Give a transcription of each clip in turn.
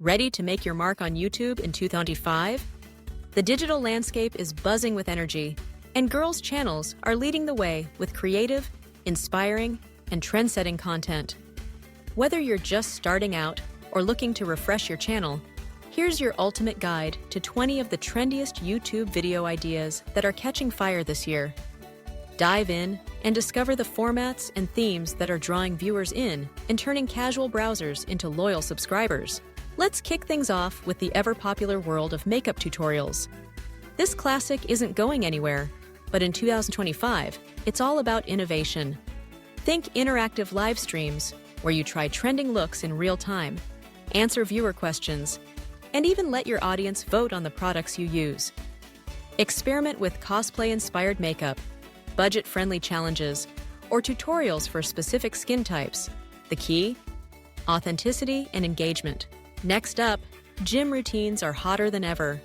Ready to make your mark on YouTube in 2025? The digital landscape is buzzing with energy, and girls' channels are leading the way with creative, inspiring, and trend-setting content. Whether you're just starting out or looking to refresh your channel, here's your ultimate guide to 20 of the trendiest YouTube video ideas that are catching fire this year. Dive in and discover the formats and themes that are drawing viewers in and turning casual browsers into loyal subscribers. Let's kick things off with the ever-popular world of makeup tutorials. This classic isn't going anywhere, but in 2025, it's all about innovation. Think interactive live streams, where you try trending looks in real time, answer viewer questions, and even let your audience vote on the products you use. Experiment with cosplay-inspired makeup, budget-friendly challenges, or tutorials for specific skin types. The key? Authenticity and engagement. Next up, gym routines are hotter than ever.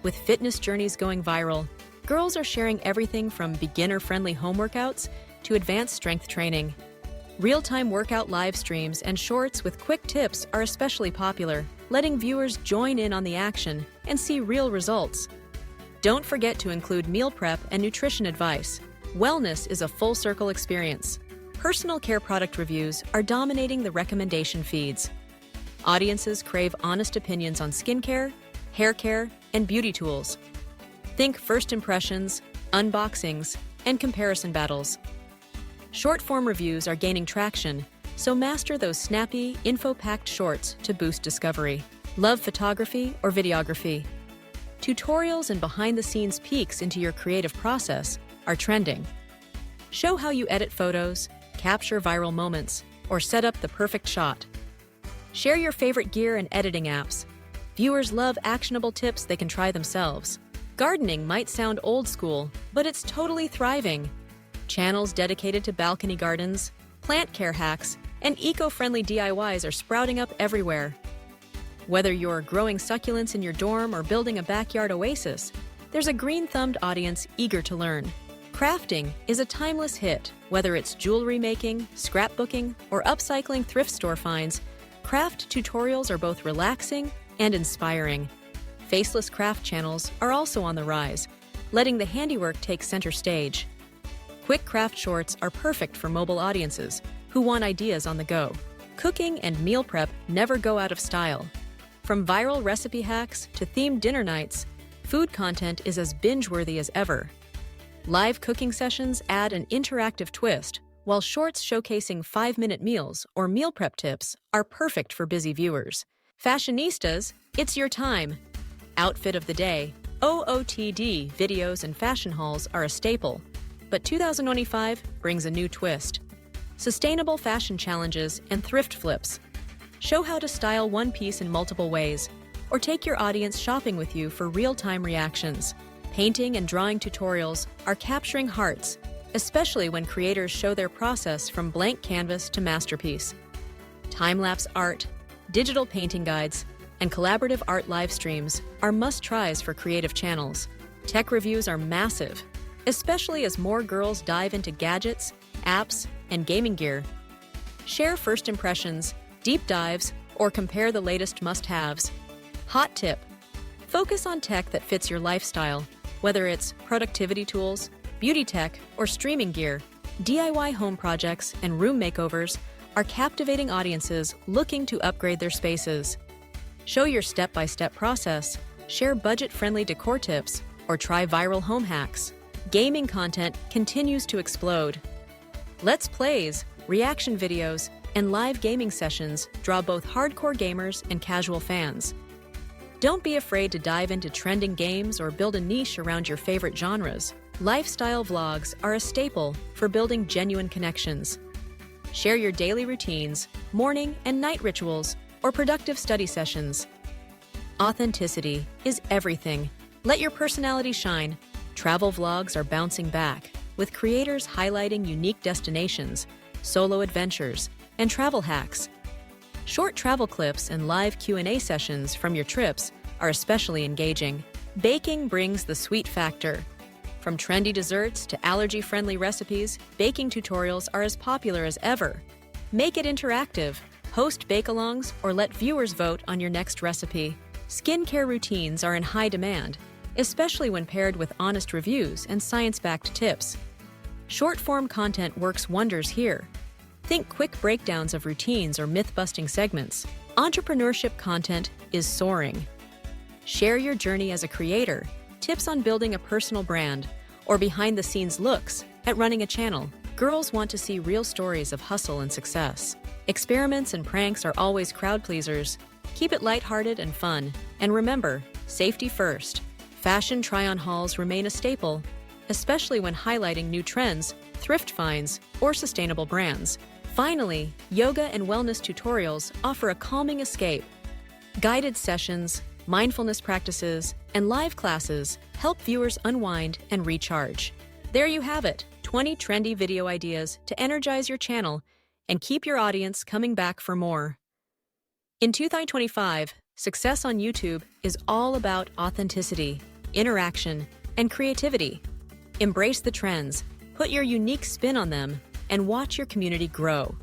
With fitness journeys going viral, girls are sharing everything from beginner-friendly home workouts to advanced strength training. Real-time workout live streams and shorts with quick tips are especially popular, letting viewers join in on the action and see real results. Don't forget to include meal prep and nutrition advice. Wellness is a full-circle experience. Personal care product reviews are dominating the recommendation feeds. Audiences crave honest opinions on skincare, hair care, and beauty tools. Think first impressions, unboxings, and comparison battles. Short-form reviews are gaining traction, so master those snappy, info-packed shorts to boost discovery. Love photography or videography? Tutorials and behind-the-scenes peeks into your creative process are trending. Show how you edit photos, capture viral moments, or set up the perfect shot. Share your favorite gear and editing apps. Viewers love actionable tips they can try themselves. Gardening might sound old school, but it's totally thriving. Channels dedicated to balcony gardens, plant care hacks, and eco-friendly DIYs are sprouting up everywhere. Whether you're growing succulents in your dorm or building a backyard oasis, there's a green-thumbed audience eager to learn. Crafting is a timeless hit. Whether it's jewelry making, scrapbooking, or upcycling thrift store finds, craft tutorials are both relaxing and inspiring. Faceless craft channels are also on the rise, letting the handiwork take center stage. Quick craft shorts are perfect for mobile audiences who want ideas on the go. Cooking and meal prep never go out of style. From viral recipe hacks to themed dinner nights, food content is as binge-worthy as ever. Live cooking sessions add an interactive twist, while shorts showcasing 5-minute meals or meal prep tips are perfect for busy viewers. Fashionistas, it's your time. Outfit of the day, OOTD videos and fashion hauls are a staple, but 2025 brings a new twist. Sustainable fashion challenges and thrift flips. Show how to style one piece in multiple ways, or take your audience shopping with you for real-time reactions. Painting and drawing tutorials are capturing hearts, especially when creators show their process from blank canvas to masterpiece. Time-lapse art, digital painting guides, and collaborative art live streams are must-tries for creative channels. Tech reviews are massive, especially as more girls dive into gadgets, apps, and gaming gear. Share first impressions, deep dives, or compare the latest must-haves. Hot tip: focus on tech that fits your lifestyle, whether it's productivity tools, beauty tech, or streaming gear. DIY home projects and room makeovers are captivating audiences looking to upgrade their spaces. Show your step-by-step process, share budget-friendly decor tips, or try viral home hacks. Gaming content continues to explode. Let's Plays, reaction videos, and live gaming sessions draw both hardcore gamers and casual fans. Don't be afraid to dive into trending games or build a niche around your favorite genres. Lifestyle vlogs are a staple for building genuine connections. Share your daily routines, morning and night rituals, or productive study sessions. Authenticity is everything. Let your personality shine. Travel vlogs are bouncing back, with creators highlighting unique destinations, solo adventures, and travel hacks. Short travel clips and live Q&A sessions from your trips are especially engaging. Baking brings the sweet factor. From trendy desserts to allergy-friendly recipes, baking tutorials are as popular as ever. Make it interactive. Host bake-alongs or let viewers vote on your next recipe. Skincare routines are in high demand, especially when paired with honest reviews and science-backed tips. Short-form content works wonders here. Think quick breakdowns of routines or myth-busting segments. Entrepreneurship content is soaring. Share your journey as a creator, tips on building a personal brand, or behind-the-scenes looks at running a channel. Girls want to see real stories of hustle and success. Experiments and pranks are always crowd pleasers. Keep it lighthearted and fun. And remember, safety first. Fashion try-on hauls remain a staple, especially when highlighting new trends, thrift finds, or sustainable brands. Finally, yoga and wellness tutorials offer a calming escape. Guided sessions, mindfulness practices, and live classes help viewers unwind and recharge. There you have it, 20 trendy video ideas to energize your channel and keep your audience coming back for more. In 2025, success on YouTube is all about authenticity, interaction, and creativity. Embrace the trends, put your unique spin on them, and watch your community grow.